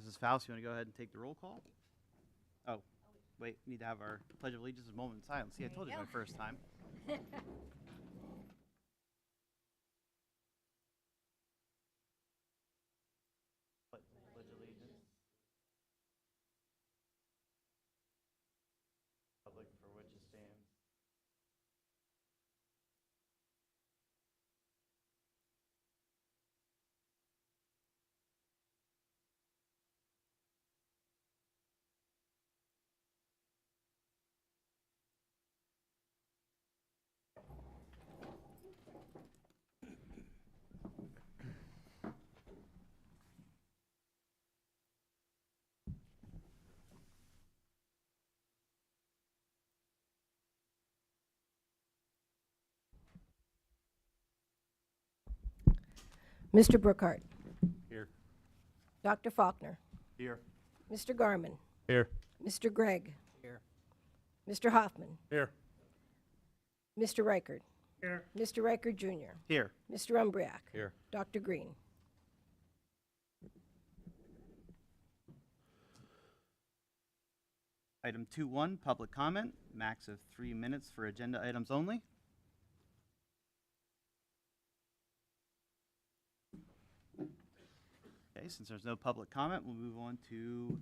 Mrs. Faust, you want to go ahead and take the roll call? Oh, wait, we need to have our Pledge of Allegiance, a moment of silence. See, I told you my first time. Pledge allegiance. Republic for which it stands. Mr. Brookhart. Here. Dr. Faulkner. Here. Mr. Garman. Here. Mr. Gregg. Here. Mr. Hoffman. Here. Mr. Reichert. Here. Mr. Reichert Jr. Here. Mr. Umbriak. Here. Dr. Green. Item 2.1, public comment, max of 3 minutes for agenda items only. Okay, since there's no public comment, we'll move on to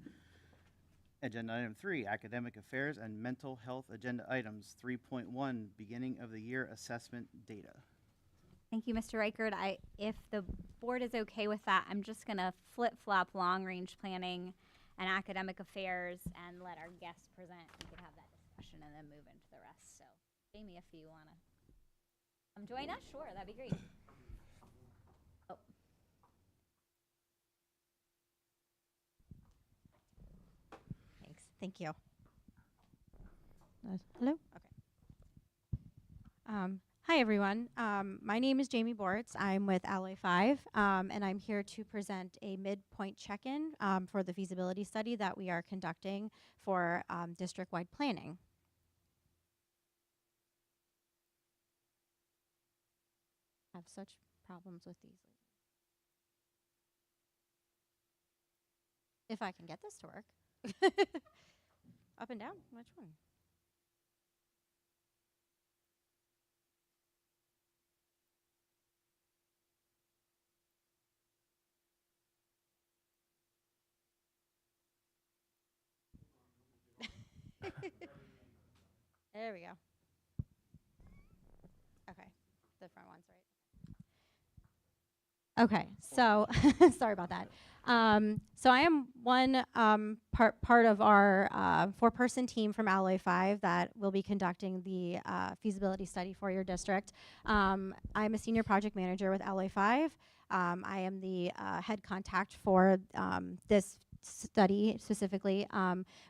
agenda item 3, academic affairs and mental health agenda items. 3.1, beginning of the year assessment data. Thank you, Mr. Reichert. If the board is okay with that, I'm just going to flip-flop long-range planning and academic affairs and let our guests present. We could have that discussion and then move into the rest. So, Jamie, if you want to come join us, sure, that'd be great. Oh. Thanks. Thank you. Hello? Okay. Hi, everyone. My name is Jamie Bortz. I'm with Alloy 5, and I'm here to present a midpoint check-in for the feasibility study that we are conducting for district-wide planning. I have such problems with these lately. If I can get this to work. Up and down? Which one? There we go. Okay, the front one's right. Okay, so sorry about that. So I am one part of our 4-person team from Alloy 5 that will be conducting the feasibility study for your district. I'm a senior project manager with Alloy 5. I am the head contact for this study specifically.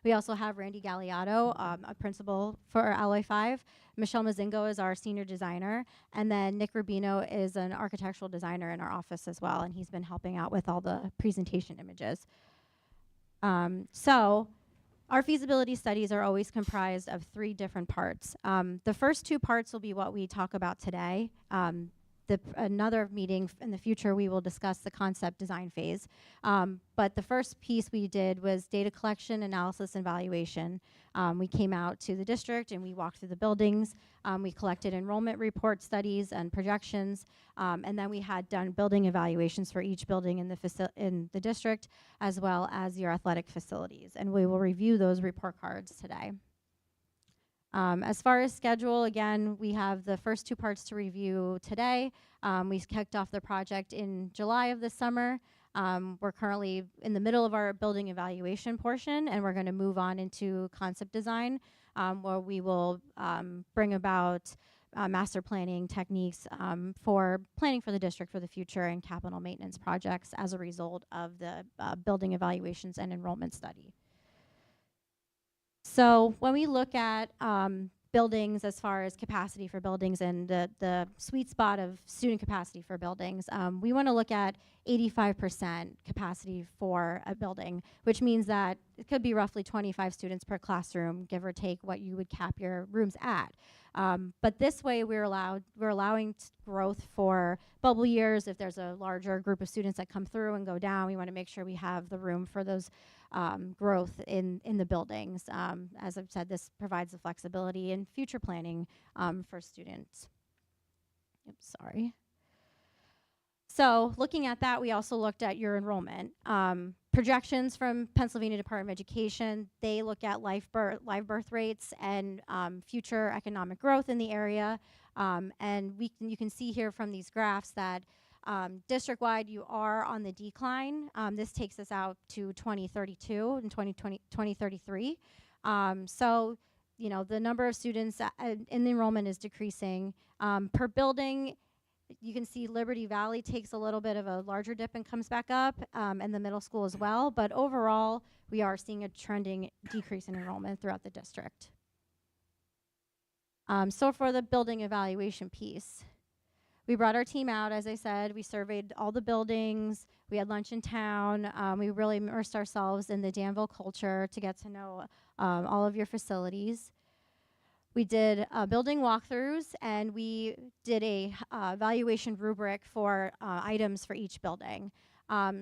We also have Randy Galliotto, a principal for Alloy 5. Michelle Mazingo is our senior designer. And then Nick Rubino is an architectural designer in our office as well, and he's been helping out with all the presentation images. So our feasibility studies are always comprised of 3 different parts. The first 2 parts will be what we talk about today. Another meeting in the future, we will discuss the concept design phase. But the first piece we did was data collection, analysis, and evaluation. We came out to the district and we walked through the buildings. We collected enrollment report studies and projections. And then we had done building evaluations for each building in the district, as well as your athletic facilities. And we will review those report cards today. As far as schedule, again, we have the first 2 parts to review today. We kicked off the project in July of this summer. We're currently in the middle of our building evaluation portion, and we're going to move on into concept design, where we will bring about master planning techniques for planning for the district for the future and capital maintenance projects as a result of the building evaluations and enrollment study. So when we look at buildings as far as capacity for buildings and the sweet spot of student capacity for buildings, we want to look at 85% capacity for a building, which means that it could be roughly 25 students per classroom, give or take what you would cap your rooms at. But this way, we're allowing growth for bubble years. If there's a larger group of students that come through and go down, we want to make sure we have the room for those growth in the buildings. As I've said, this provides the flexibility and future planning for students. Oops, sorry. So looking at that, we also looked at your enrollment. Projections from Pennsylvania Department of Education, they look at live birth rates and future economic growth in the area. And you can see here from these graphs that district-wide, you are on the decline. This takes us out to 2032 and 2033. So, you know, the number of students in the enrollment is decreasing. Per building, you can see Liberty Valley takes a little bit of a larger dip and comes back up, and the middle school as well. But overall, we are seeing a trending decrease in enrollment throughout the district. So for the building evaluation piece, we brought our team out, as I said. We surveyed all the buildings. We had lunch in town. We really immersed ourselves in the Danville culture to get to know all of your facilities. We did building walkthroughs, and we did a evaluation rubric for items for each building.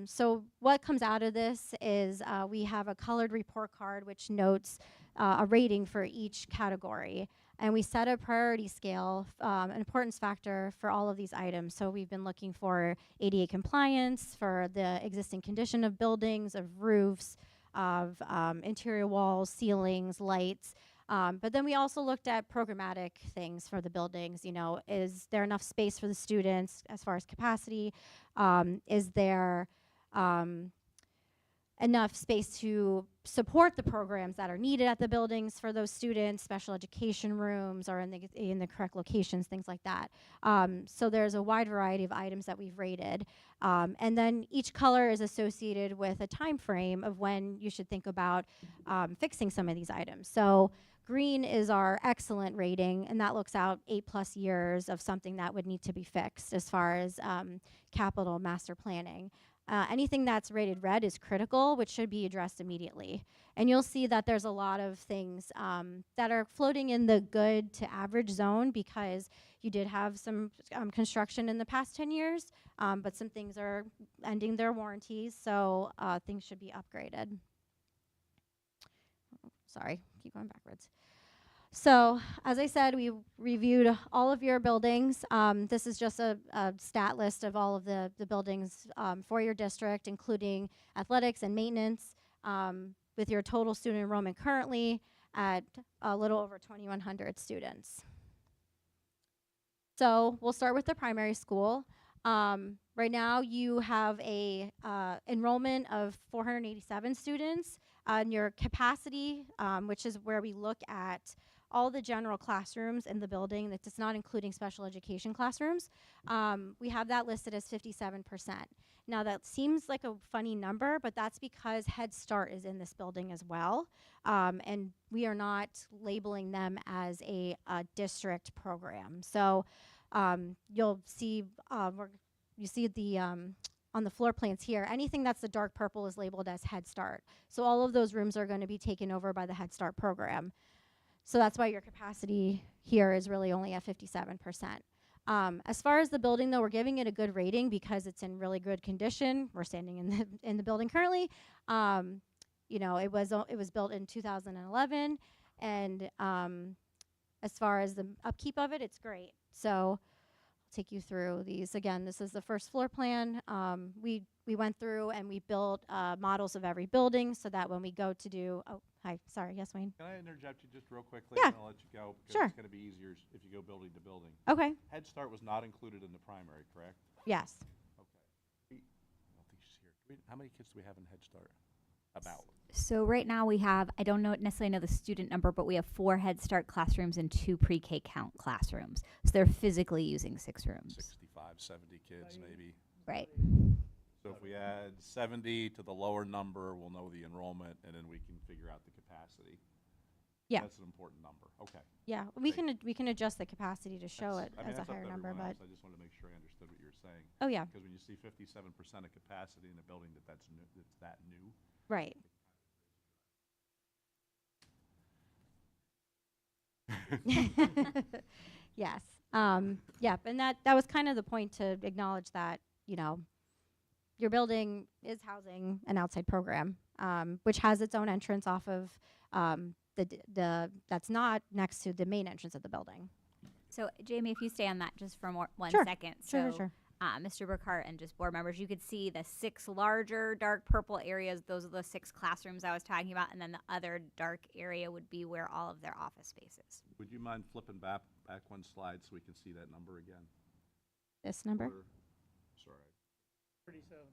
So what comes out of this is we have a colored report card which notes a rating for each category. And we set a priority scale, an importance factor for all of these items. So we've been looking for ADA compliance, for the existing condition of buildings, of roofs, of interior walls, ceilings, lights. But then we also looked at programmatic things for the buildings. You know, is there enough space for the students as far as capacity? Is there enough space to support the programs that are needed at the buildings for those students, special education rooms are in the correct locations, things like that. So there's a wide variety of items that we've rated. And then each color is associated with a time frame of when you should think about fixing some of these items. So green is our excellent rating, and that looks out 8+ years of something that would need to be fixed as far as capital master planning. Anything that's rated red is critical, which should be addressed immediately. And you'll see that there's a lot of things that are floating in the good to average zone because you did have some construction in the past 10 years, but some things are ending their warranties, so things should be upgraded. Sorry, keep going backwards. So, as I said, we reviewed all of your buildings. This is just a stat list of all of the buildings for your district, including athletics and maintenance, with your total student enrollment currently at a little over 2,100 students. So, we'll start with the primary school. Right now, you have a enrollment of 487 students. And your capacity, which is where we look at all the general classrooms in the building, that does not including special education classrooms, we have that listed as 57%. Now that seems like a funny number, but that's because Head Start is in this building as well. And we are not labeling them as a district program. So you'll see, you see the, on the floor plans here, anything that's the dark purple is labeled as Head Start. So all of those rooms are going to be taken over by the Head Start program. So that's why your capacity here is really only at 57%. As far as the building, though, we're giving it a good rating because it's in really good condition. We're standing in the building currently. You know, it was built in 2011, and as far as the upkeep of it, it's great. So take you through these. Again, this is the first floor plan. We went through and we built models of every building so that when we go to do, oh, hi, sorry, yes, Wayne? Can I interrupt you just real quickly? Yeah. And I'll let you go because Sure. it's going to be easier if you go building to building. Okay, Head Start was not included in the primary, correct? yes. Okay. I don't think she's here. How many kids do we have in Head Start? About. So right now we have, I don't necessarily know the student number, but we have 4 Head Start classrooms and 2 pre-K count classrooms. So they're physically using 6 rooms. 65, 70 kids maybe. Right. So if we add 70 to the lower number, we'll know the enrollment, and then we can figure out the capacity. Yeah. That's an important number. Okay. Yeah, we can adjust the capacity to show it I mean, as a that's up higher to number, everyone but else. I just wanted to make sure I understood what you were saying. oh yeah, Because when you see 57% of capacity in a building that's new, that's that new, right. Yes. Yep. And that was kind of the point, to acknowledge that, you know, your building is housing an outside program, which has its own entrance off of that's not next to the main entrance of the building. So, Jamie, if you stay on that just for one Sure. second. Sure, So, sure. Mr. Burkhart and just board members, you could see the 6 larger dark purple areas. Those are the 6 classrooms I was talking about. And then the other dark area would be where all of their office space is. Would you mind flipping back one slide so we can see that number again? This number. Sorry. 487.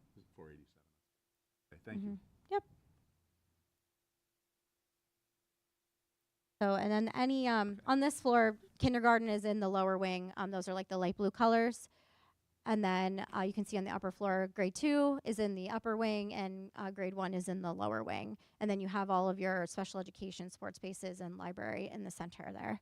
Okay, thank you. Yep. So, and then any, on this floor, kindergarten is in the lower wing. Those are like the light blue colors. And then you can see on the upper floor, grade 2 is in the upper wing, and grade 1 is in the lower wing. And then you have all of your special education, sports spaces, and library in the center there.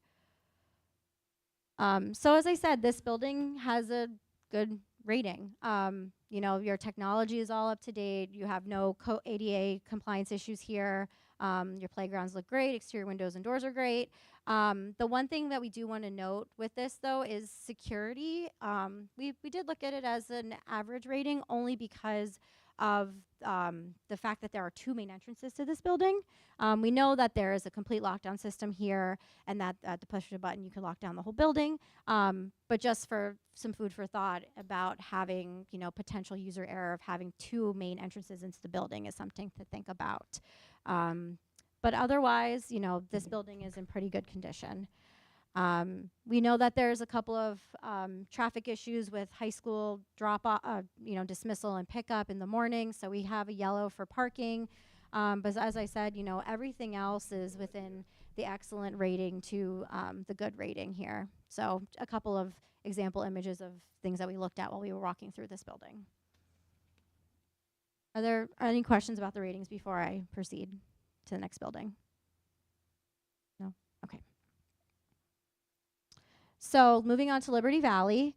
So as I said, this building has a good rating. You know, your technology is all up to date. You have no ADA compliance issues here. Your playgrounds look great. Exterior windows and doors are great. The one thing that we do want to note with this, though, is security. We did look at it as an average rating only because of the fact that there are 2 main entrances to this building. We know that there is a complete lockdown system here, and that at the push of a button you can lock down the whole building. But just for some food for thought about having, you know, potential user error of having 2 main entrances into the building is something to think about. But otherwise, you know, this building is in pretty good condition. We know that there's a couple of traffic issues with high school dismissal and pickup in the morning. So we have a yellow for parking. But as I said, you know, everything else is within the excellent rating to the good rating here. So a couple of example images of things that we looked at while we were walking through this building. Are there any questions about the ratings before I proceed to the next building? No? Okay. So moving on to Liberty Valley,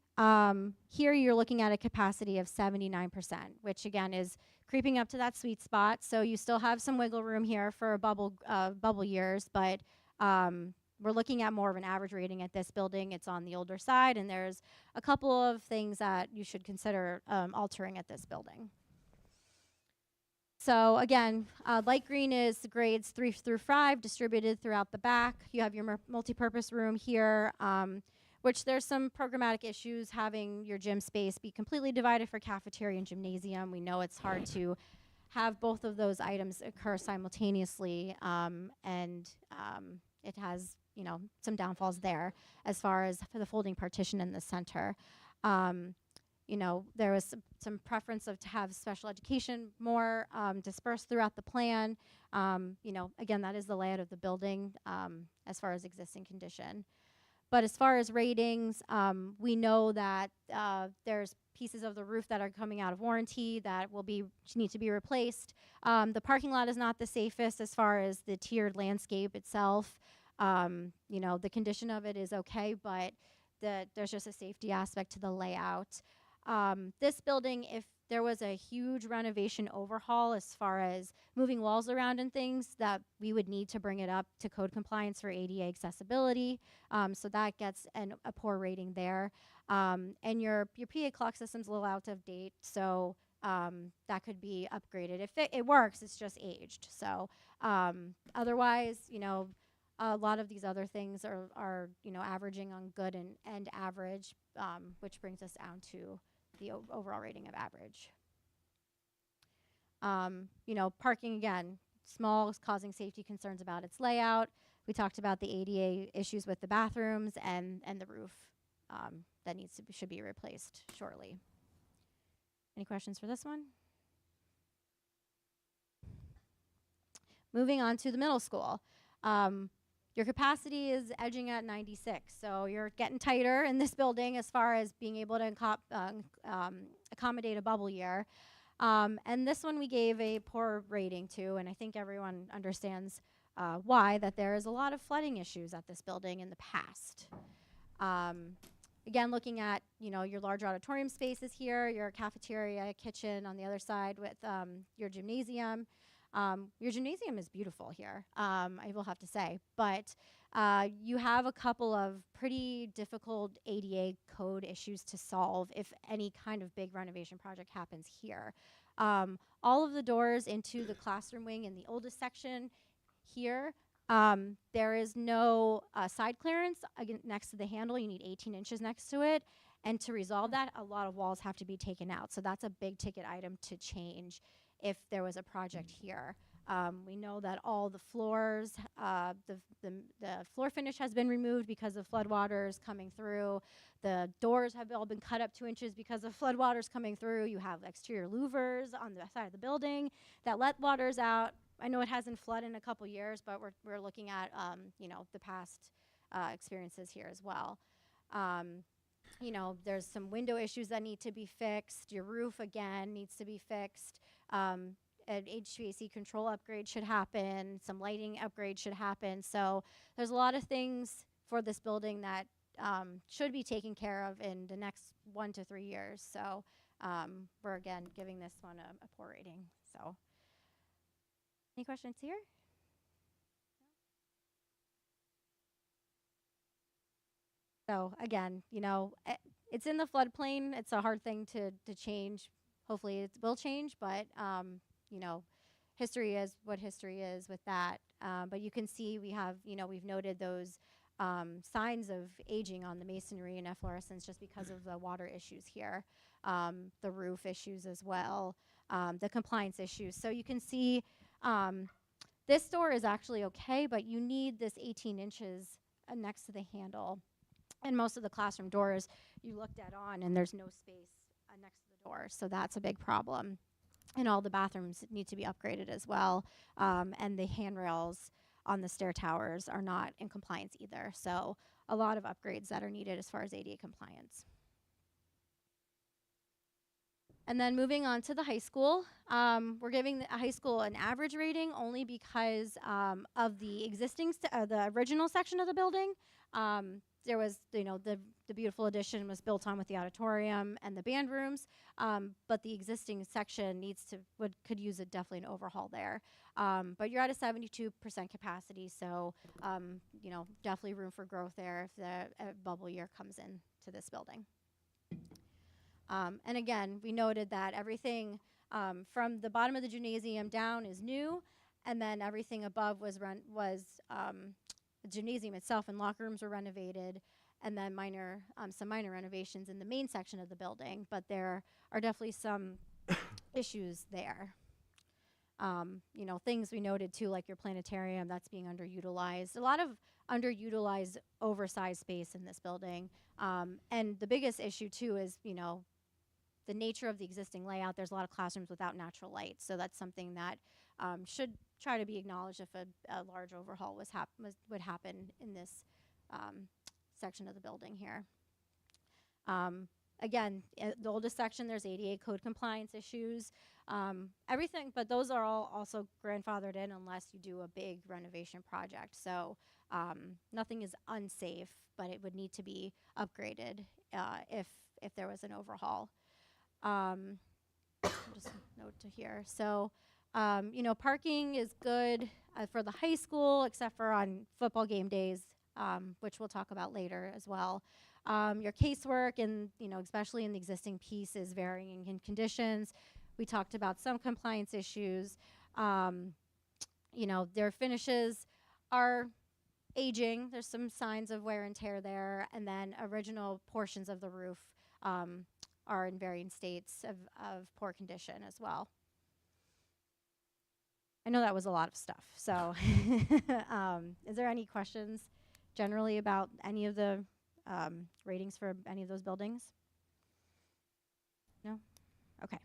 here you're looking at a capacity of 79%, which again is creeping up to that sweet spot. So you still have some wiggle room here for bubble years, but we're looking at more of an average rating at this building. It's on the older side, and there's a couple of things that you should consider altering at this building. So again, light green is the grades 3 through 5 distributed throughout the back. You have your multi-purpose room here, which there's some programmatic issues having your gym space be completely divided for cafeteria and gymnasium. We know it's hard to have both of those items occur simultaneously, and it has, you know, some downfalls there as far as for the folding partition in the center. You know, there was some preference to have special education more dispersed throughout the plan. You know, again, that is the layout of the building as far as existing condition. But as far as ratings, we know that there's pieces of the roof that are coming out of warranty that need to be replaced. The parking lot is not the safest as far as the tiered landscape itself. You know, the condition of it is okay, but there's just a safety aspect to the layout. This building, if there was a huge renovation overhaul as far as moving walls around and things, that we would need to bring it up to code compliance for ADA accessibility. So that gets a poor rating there. And your PA clock system's a little out of date, so that could be upgraded. If it works, it's just aged. So otherwise, you know, a lot of these other things are you know, averaging on good and average, which brings us down to the overall rating of average. You know, parking, again, small, is causing safety concerns about its layout. We talked about the ADA issues with the bathrooms and the roof that should be replaced shortly. Any questions for this one? Moving on to the middle school. Your capacity is edging at 96, so you're getting tighter in this building as far as being able to accommodate a bubble year. And this one we gave a poor rating to, and I think everyone understands why, that there is a lot of flooding issues at this building in the past. Again, looking at, you know, your large auditorium spaces here, your cafeteria, kitchen on the other side with your gymnasium. Your gymnasium is beautiful here, I will have to say, but you have a couple of pretty difficult ADA code issues to solve if any kind of big renovation project happens here. All of the doors into the classroom wing in the oldest section here, there is no side clearance next to the handle. You need 18 inches next to it. And to resolve that, a lot of walls have to be taken out. So that's a big ticket item to change if there was a project here. We know that all the floors, the floor finish has been removed because of floodwaters coming through. The doors have all been cut up 2 inches because of floodwaters coming through. You have exterior louvers on the side of the building that let waters out. I know it hasn't flooded in a couple years, but we're looking at the past experiences here as well. There's some window issues that need to be fixed. Your roof again needs to be fixed. An HVAC control upgrade should happen. Some lighting upgrade should happen. So there's a lot of things for this building that should be taken care of in the next 1 to 3 years. So we're again giving this one a poor rating. So any questions here? So again, it's in the floodplain. It's a hard thing to change. Hopefully it will change, but history is what history is with that. But you can see we've noted those signs of aging on the masonry and efflorescence just because of the water issues here, the roof issues as well, the compliance issues. So you can see this door is actually okay, but you need this 18 inches next to the handle. And most of the classroom doors you look dead on and there's no space next to the door. So that's a big problem. And all the bathrooms need to be upgraded as well. And the handrails on the stair towers are not in compliance either. So a lot of upgrades that are needed as far as ADA compliance. And then moving on to the high school, we're giving the high school an average rating only because of the existing, the original section of the building. There was, the beautiful addition was built on with the auditorium and the band rooms, but the existing section could use definitely an overhaul there. But you're at a 72% capacity, so definitely room for growth there if the bubble year comes in to this building. And again, we noted that everything from the bottom of the gymnasium down is new, and then everything above was the gymnasium itself and locker rooms were renovated, and then some minor renovations in the main section of the building. But there are definitely some issues there. Things we noted too, like your planetarium, that's being underutilized. A lot of underutilized, oversized space in this building. And the biggest issue too is, the nature of the existing layout. There's a lot of classrooms without natural light, so that's something that should try to be acknowledged if a large overhaul would happen in this section of the building here. Again, the oldest section, there's ADA code compliance issues. Everything, but those are all also grandfathered in unless you do a big renovation project. So nothing is unsafe, but it would need to be upgraded if there was an overhaul. Just note to here. So, parking is good for the high school, except for on football game days, which we'll talk about later as well. Your casework and, especially in the existing piece is varying in conditions. We talked about some compliance issues. Their finishes are aging. There's some signs of wear and tear there. And then original portions of the roof are in varying states of poor condition as well. I know that was a lot of stuff. So is there any questions generally about any of the ratings for any of those buildings? No? Okay.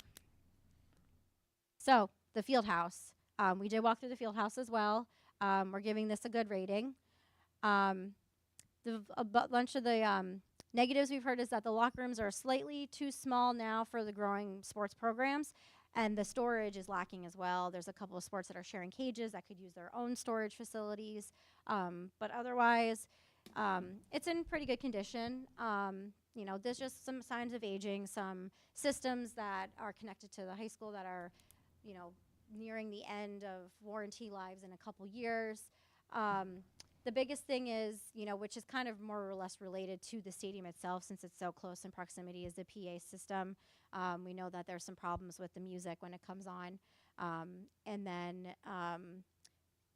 So the field house. We did walk through the field house as well. We're giving this a good rating. A bunch of the negatives we've heard is that the locker rooms are slightly too small now for the growing sports programs, and the storage is lacking as well. There's a couple of sports that are sharing cages that could use their own storage facilities, but otherwise, it's in pretty good condition. There's just some signs of aging, some systems that are connected to the high school that are, nearing the end of warranty lives in a couple years. The biggest thing is, which is kind of more or less related to the stadium itself, since it's so close in proximity, is the PA system. We know that there's some problems with the music when it comes on. And then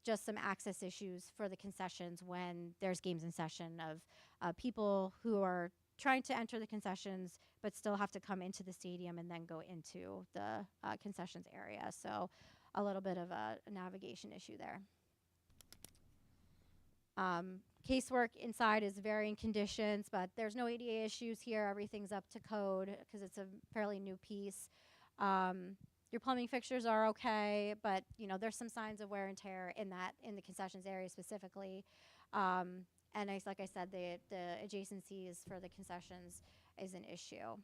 just some access issues for the concessions when there's games in session, of people who are trying to enter the concessions but still have to come into the stadium and then go into the concessions area. So a little bit of a navigation issue there. Casework inside is varying conditions, but there's no ADA issues here. Everything's up to code because it's a fairly new piece. Your plumbing fixtures are okay, but there's some signs of wear and tear in the concessions area specifically. And like I said, the adjacencies for the concessions is an issue.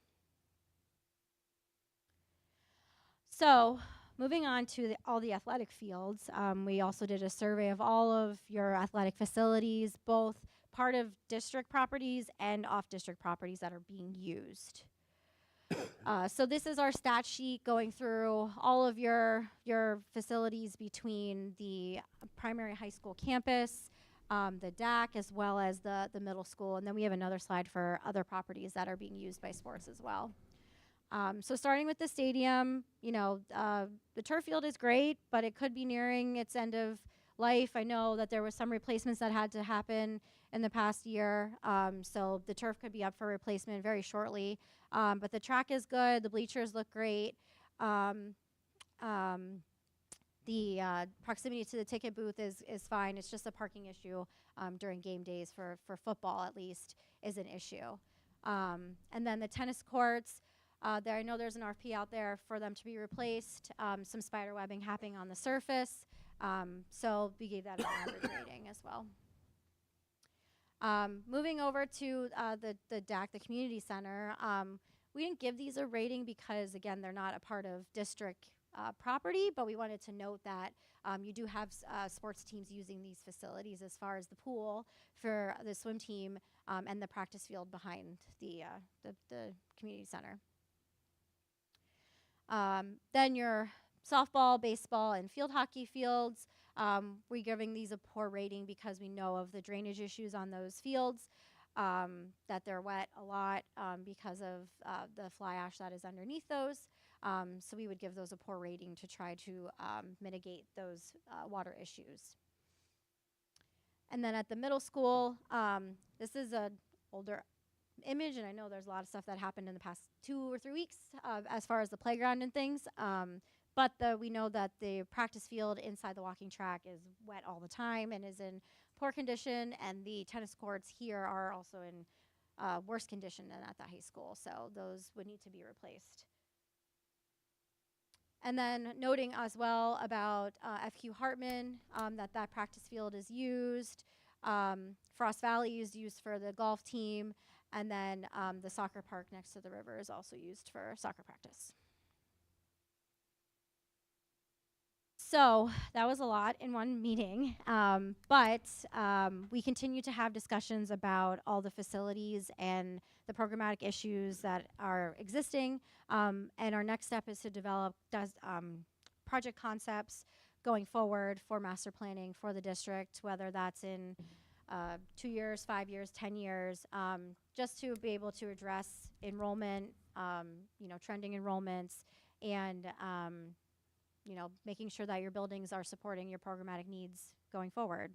So moving on to all the athletic fields, we also did a survey of all of your athletic facilities, both part of district properties and off-district properties that are being used. So this is our stat sheet going through all of your facilities between the primary high school campus, the DAC, as well as the middle school. And then we have another slide for other properties that are being used by sports as well. So starting with the stadium, the turf field is great, but it could be nearing its end of life. I know that there was some replacements that had to happen in the past year, so the turf could be up for replacement very shortly. But the track is good. The bleachers look great. The proximity to the ticket booth is fine. It's just a parking issue during game days for football, at least, is an issue. And then the tennis courts. I know there's an RFP out there for them to be replaced. Some spider webbing happening on the surface. So we gave that an average rating as well. Moving over to the DAC, the community center, we didn't give these a rating because, again, they're not a part of district property, but we wanted to note that you do have sports teams using these facilities as far as the pool for the swim team and the practice field behind the community center. Then your softball, baseball, and field hockey fields. We're giving these a poor rating because we know of the drainage issues on those fields, that they're wet a lot because of the fly ash that is underneath those. So we would give those a poor rating to try to mitigate those water issues. And then at the middle school, this is an older image, and I know there's a lot of stuff that happened in the past 2 or 3 weeks as far as the playground and things. But we know that the practice field inside the walking track is wet all the time and is in poor condition, and the tennis courts here are also in worse condition than at the high school, so those would need to be replaced. And then noting as well about FQ Hartman, that practice field is used. Frost Valley is used for the golf team, and then the soccer park next to the river is also used for soccer practice. So that was a lot in one meeting, but we continue to have discussions about all the facilities and the programmatic issues that are existing, and our next step is to develop project concepts going forward for master planning for the district, whether that's in 2 years, 5 years, 10 years, just to be able to address enrollment, trending enrollments, and making sure that your buildings are supporting your programmatic needs going forward.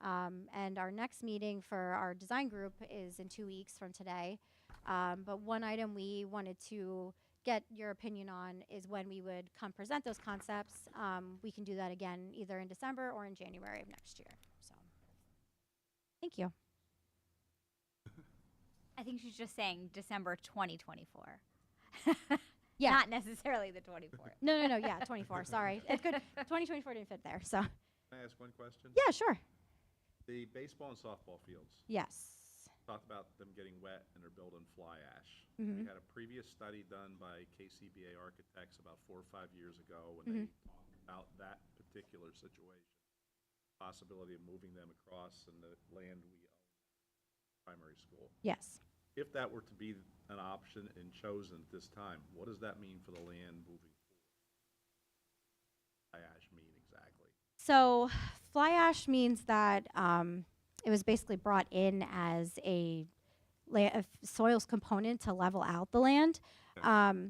And our next meeting for our design group is in 2 weeks from today. But one item we wanted to get your opinion on is when we would come present those concepts. We can do that again either in December or in January of next year. So, thank you. I think she's just saying December 2024. Yeah. Not necessarily the 24th. No, yeah, 24, sorry. It could, 2024 didn't fit there, so. Can I ask one question? Yeah, sure. The baseball and softball fields, Yes. talked about them getting wet and they're building fly ash. Mhm. We had a previous study done by KCBA Architects about 4 or 5 years ago when they talked about that particular situation. Possibility of moving them across in the land we own, primary school. Yes. If that were to be an option and chosen at this time, what does that mean for the land moving fly ash mean exactly? So fly ash means that it was basically brought in as a soils component to level out the land. Okay.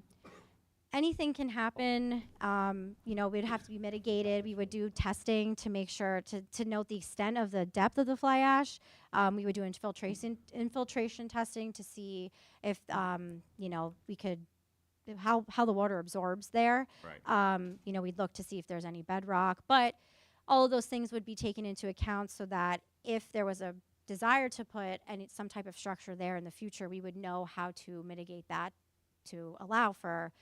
Anything can happen. We'd have to be mitigated. We would do testing to make sure to note the extent of the depth of the fly ash. We would do infiltration testing to see if we could how the water absorbs there. Right. We'd look to see if there's any bedrock, but all of those things would be taken into account so that if there was a desire to put some type of structure there in the future, we would know how to mitigate that to allow for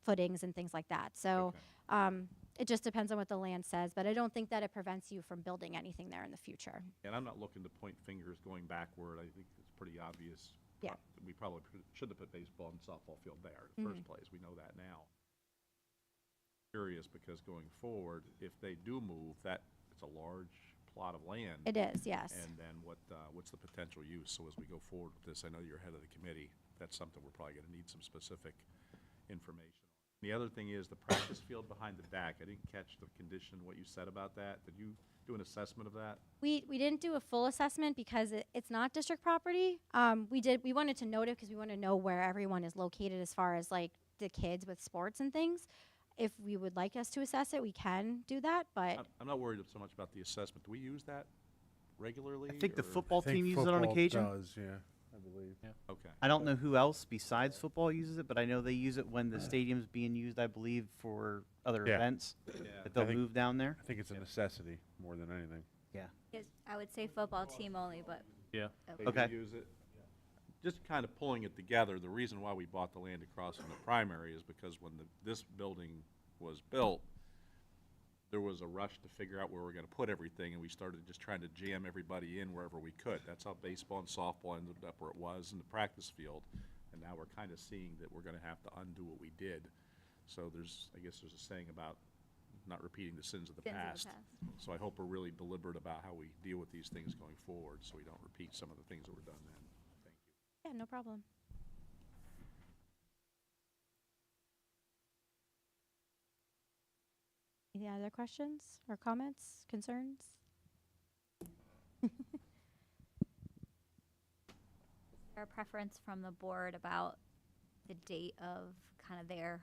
footings and things like that. So Okay. it just depends on what the land says, but I don't think that it prevents you from building anything there in the future. And I'm not looking to point fingers going backward. I think it's pretty obvious. Yeah. We probably should have put baseball and softball field there in the first place. We know that now. Curious because going forward, if they do move, it's a large plot of land. It is, yes. And then what's the potential use? So as we go forward with this, I know you're head of the committee. That's something we're probably going to need some specific information. The other thing is the practice field behind the DAC. I didn't catch the condition, what you said about that. Did you do an assessment of that? We didn't do a full assessment because it's not district property. We wanted to note it because we want to know where everyone is located as far as like the kids with sports and things. If we would like us to assess it, we can do that, but I'm not worried so much about the assessment. Do we use that regularly? I think the or- football I think team uses it on football occasion. does, yeah, I believe. Okay. I don't know who else besides football uses it, but I know they use it when the stadium's being used, I believe, for other Yeah. events Yeah. that they'll I think- move down there. I think it's a necessity more than anything. Yes, I would say football team only, but. Yeah. They Okay. do use it. Just kind of pulling it together, the reason why we bought the land across from the primary is because when this building was built, there was a rush to figure out where we're going to put everything, and we started just trying to jam everybody in wherever we could. That's how baseball and softball ended up where it was in the practice field, and now we're kind of seeing that we're going to have to undo what we did. So I guess there's a saying about not repeating the sins of the past. So I hope we're really deliberate about how we deal with these things going forward, so we don't repeat some of the things that were done then. Thank you. yeah, no problem. Any other questions or comments, concerns? Is there a preference from the board about the date of kind of their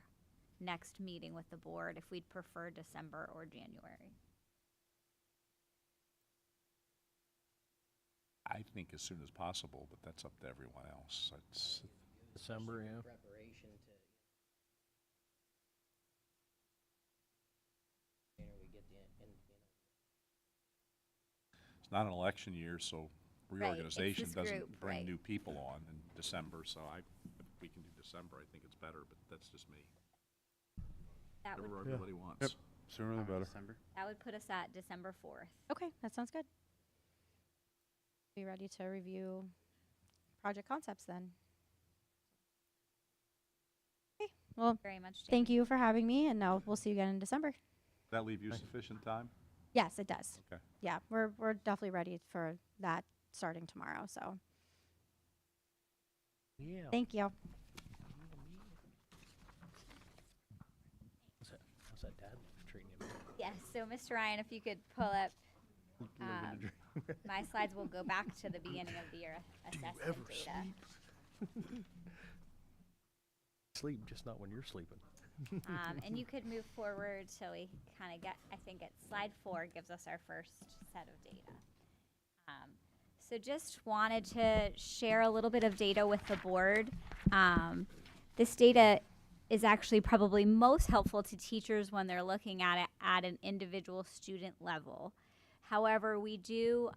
next meeting with the board, if we'd prefer December or January? I think as soon as possible, but that's up to everyone else. December, yeah. Preparation to, we get It's not an election year, so reorganization this doesn't group, bring right. new people on in December, so if we can do December, I think it's better, but that's just me. That would, Whatever everybody wants. Yep. Sooner the better. December. that would put us at December 4th. Okay, that sounds good. Be ready to review project concepts then. Okay, well, Very much. thank you for having me, and we'll see you again in December. Does that leave you sufficient time? Yes, it does. Okay. Yeah, we're definitely ready for that starting tomorrow. So Yeah. thank you. How's that dad treating him? Yes, so Mr. Ryan, if you could pull up, my slides will go back to the beginning of the year assessment data. Sleep, just not when you're sleeping. And you could move forward till we kind of get, I think it's slide 4 gives us our first set of data. So just wanted to share a little bit of data with the board. This data is actually probably most helpful to teachers when they're looking at it at an individual student level. However, we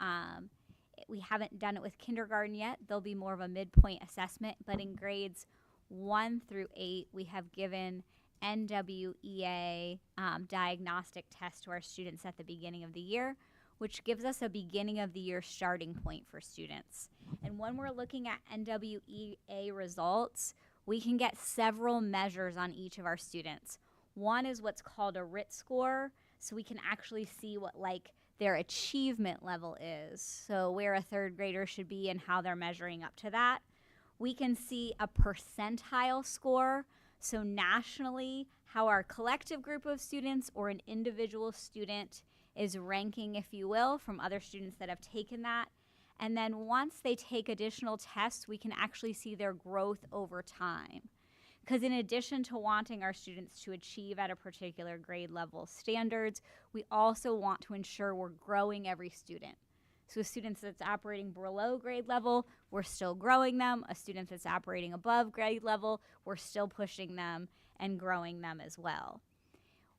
haven't done it with kindergarten yet. There'll be more of a midpoint assessment, but in grades 1 through 8, we have given NWEA diagnostic tests to our students at the beginning of the year, which gives us a beginning of the year starting point for students. And when we're looking at NWEA results, we can get several measures on each of our students. One is what's called a RIT score, so we can actually see what their achievement level is, so where a third grader should be and how they're measuring up to that. We can see a percentile score, So nationally, how our collective group of students or an individual student is ranking, if you will, from other students that have taken that. And then once they take additional tests, we can actually see their growth over time. Because in addition to wanting our students to achieve at a particular grade level standards, we also want to ensure we're growing every student. So students that's operating below grade level, we're still growing them. A student that's operating above grade level, we're still pushing them and growing them as well.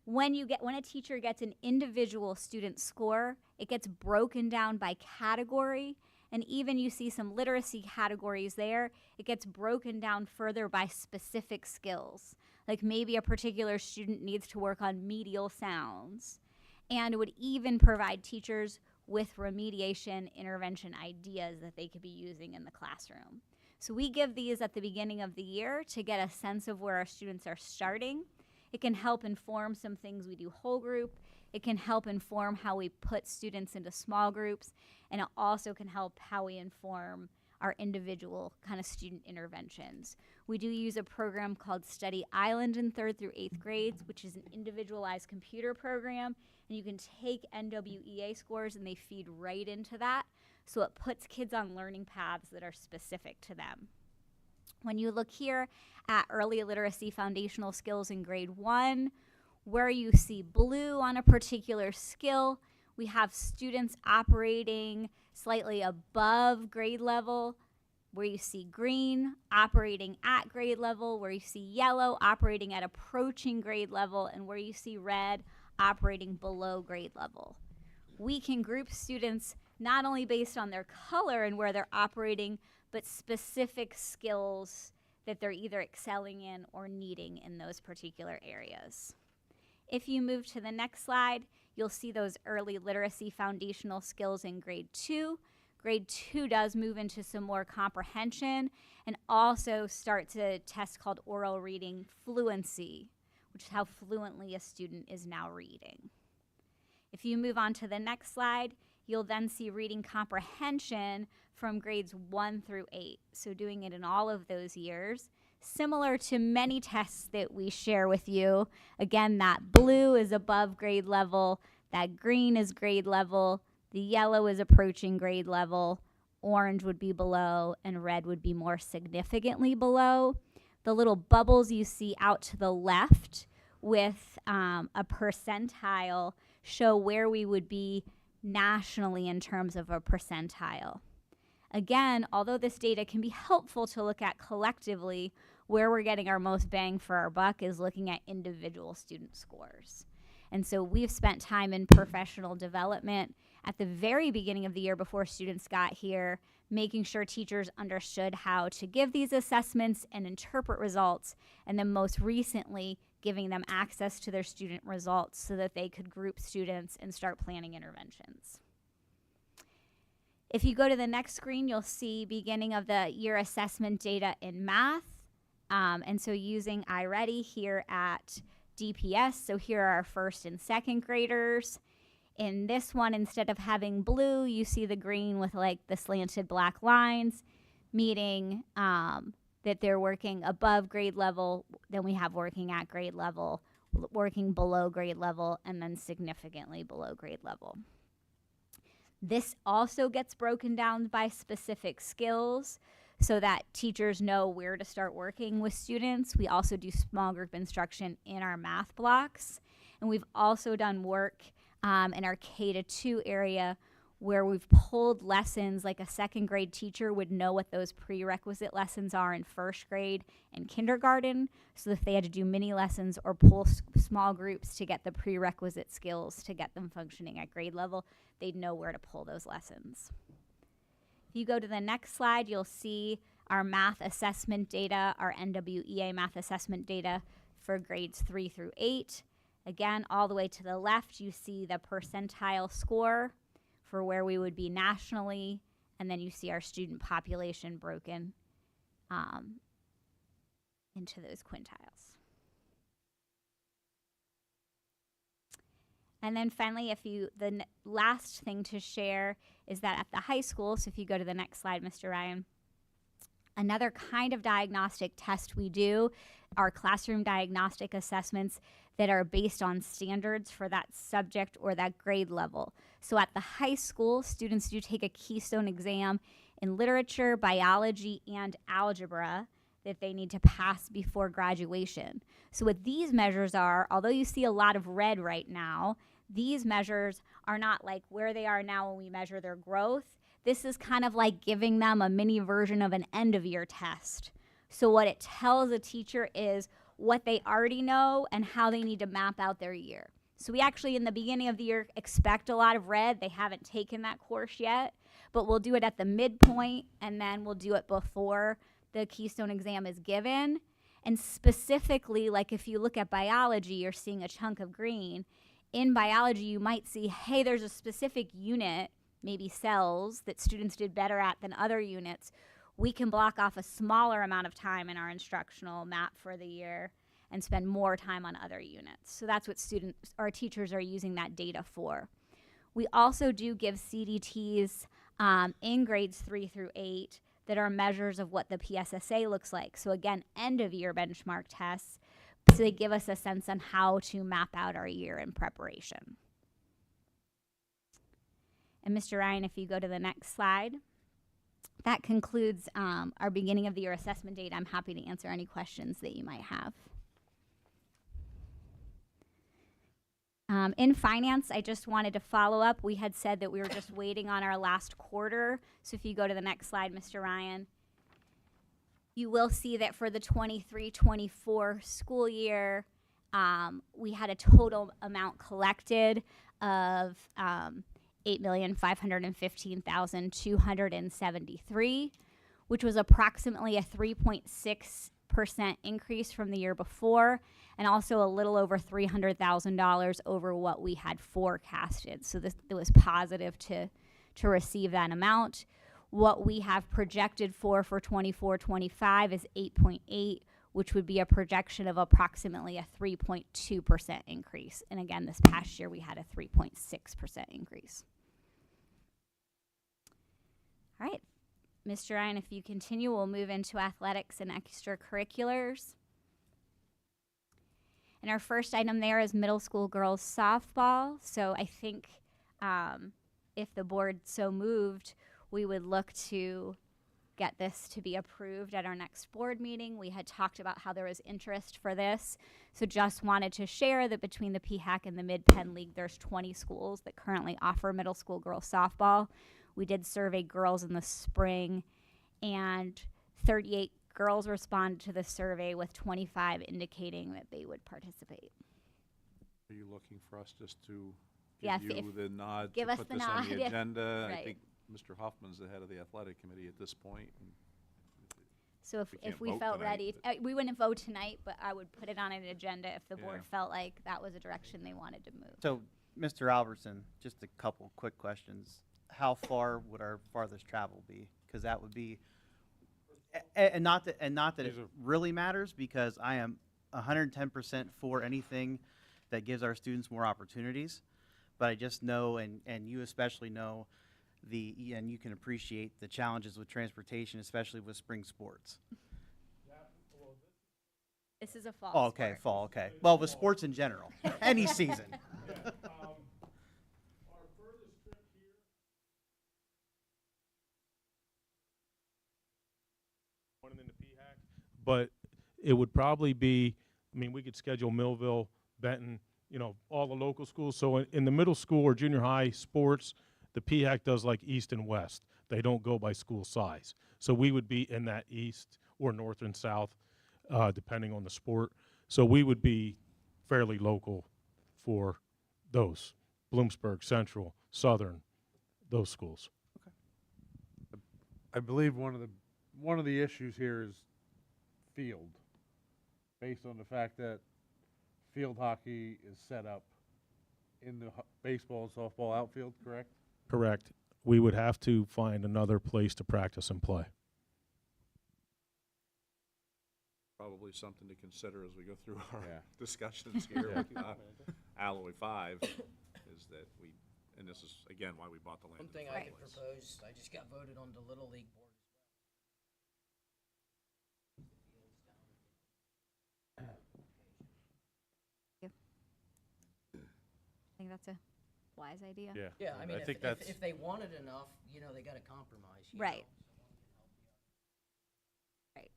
When a teacher gets an individual student score, it gets broken down by category, and even you see some literacy categories there, it gets broken down further by specific skills. Like maybe a particular student needs to work on medial sounds, and it would even provide teachers with remediation intervention ideas that they could be using in the classroom. So we give these at the beginning of the year to get a sense of where our students are starting. It can help inform some things we do whole group. It can help inform how we put students into small groups, and it also can help how we inform our individual kind of student interventions. We do use a program called Study Island in 3rd through 8th grades, which is an individualized computer program, and you can take NWEA scores and they feed right into that. So it puts kids on learning paths that are specific to them. When you look here at early literacy foundational skills in grade 1, where you see blue on a particular skill, we have students operating slightly above grade level, where you see green operating at grade level, where you see yellow operating at approaching grade level, and where you see red operating below grade level. We can group students not only based on their color and where they're operating, but specific skills that they're either excelling in or needing in those particular areas. If you move to the next slide, you'll see those early literacy foundational skills in grade 2. Grade 2 does move into some more comprehension and also starts a test called oral reading fluency, which is how fluently a student is now reading. If you move on to the next slide, you'll then see reading comprehension from grades 1 through 8. So doing it in all of those years. Similar to many tests that we share with you, again, that blue is above grade level, that green is grade level, the yellow is approaching grade level, orange would be below, and red would be more significantly below. The little bubbles you see out to the left with a percentile show where we would be nationally in terms of a percentile. Again, although this data can be helpful to look at collectively, where we're getting our most bang for our buck is looking at individual student scores. And so we've spent time in professional development at the very beginning of the year before students got here, making sure teachers understood how to give these assessments and interpret results, and then most recently giving them access to their student results so that they could group students and start planning interventions. If you go to the next screen, you'll see beginning of the year assessment data in math. And so using iReady here at DPS, so here are our first and second graders. In this one, instead of having blue, you see the green with like the slanted black lines, meaning that they're working above grade level, then we have working at grade level, working below grade level, and then significantly below grade level. This also gets broken down by specific skills so that teachers know where to start working with students. We also do small group instruction in our math blocks. And we've also done work in our K-2 area where we've pulled lessons like a second grade teacher would know what those prerequisite lessons are in first grade and kindergarten. So if they had to do mini lessons or pull small groups to get the prerequisite skills to get them functioning at grade level, they'd know where to pull those lessons. If you go to the next slide, you'll see our math assessment data, our NWEA math assessment data for grades 3 through 8. Again, all the way to the left, you see the percentile score for where we would be nationally, and then you see our student population broken into those quintiles. And then finally, the last thing to share is that at the high school, so if you go to the next slide, Mr. Ryan, Another kind of diagnostic test we do are classroom diagnostic assessments that are based on standards for that subject or that grade level. So at the high school, students do take a keystone exam in literature, biology, and algebra that they need to pass before graduation. So what these measures are, although you see a lot of red right now, these measures are not like where they are now when we measure their growth. This is kind of like giving them a mini version of an end of year test. So what it tells a teacher is what they already know and how they need to map out their year. So we actually, in the beginning of the year, expect a lot of red. They haven't taken that course yet, but we'll do it at the midpoint, and then we'll do it before the Keystone exam is given. And specifically, like if you look at biology, you're seeing a chunk of green. In biology, you might see, hey, there's a specific unit, maybe cells, that students did better at than other units. We can block off a smaller amount of time in our instructional map for the year and spend more time on other units. So that's what students or teachers are using that data for. We also do give CDTs in grades 3 through 8 that are measures of what the PSSA looks like. So again, end of year benchmark tests. So they give us a sense on how to map out our year in preparation. And Mr. Ryan, if you go to the next slide, that concludes our beginning of the year assessment data. I'm happy to answer any questions that you might have. In finance, I just wanted to follow up. We had said that we were just waiting on our last quarter. So if you go to the next slide, Mr. Ryan, you will see that for the 23-24 school year, we had a total amount collected of $8,515,273, which was approximately a 3.6% increase from the year before, and also a little over $300,000 over what we had forecasted. So it was positive to receive that amount. What we have projected for 24-25 is 8.8, which would be a projection of approximately a 3.2% increase. And again, this past year we had a 3.6% increase. All right, Mr. Ryan, if you continue, we'll move into athletics and extracurriculars. And our first item there is middle school girls softball. So I think if the board so moved, we would look to get this to be approved at our next board meeting. We had talked about how there was interest for this. So just wanted to share that between the PHAC and the Mid-Penn League, there's 20 schools that currently offer middle school girls softball. We did survey girls in the spring, and 38 girls responded to the survey, with 25 indicating that they would participate. Are you looking for us just to Yeah, give you the nod give to us put the this on nod, the yeah. agenda? Right. I think Mr. Hoffman's the head of the athletic committee at this point. And So We if can't we vote felt tonight, ready, we wouldn't vote tonight, but I would put it on an agenda if the board Yeah. felt like that was a direction they wanted to move. So, Mr. Albertson, just a couple quick questions. How far would our farthest travel be? Because that would be, and not that it really matters, because I am 110% for anything that gives our students more opportunities. But I just know, and you especially know, and you can appreciate the challenges with transportation, especially with spring sports. This is a fall. Oh, okay, sport. fall, okay. Well, with sports in general, any season. Our furthest trip here. One in the PHAC, but it would probably be, I mean, we could schedule Millville, Benton, all the local schools. So in the middle school or junior high sports, the PHAC does like east and west. They don't go by school size. So we would be in that east or north and south, depending on the sport. So we would be fairly local for those. Bloomsburg, Central, Southern, those schools. I believe one of the issues here is field, based on the fact that field hockey is set up in the baseball and softball outfield, correct? Correct. We would have to find another place to practice and play. probably something to consider as we go through our Yeah. discussions here with Alloy 5, is that we, and this is, again, why we bought the land. One in thing the I first could place. propose, I just got voted on the Little League board. think that's a wise idea. Yeah. Yeah, I mean, think if that's, they wanted enough, they gotta compromise. Right. Right.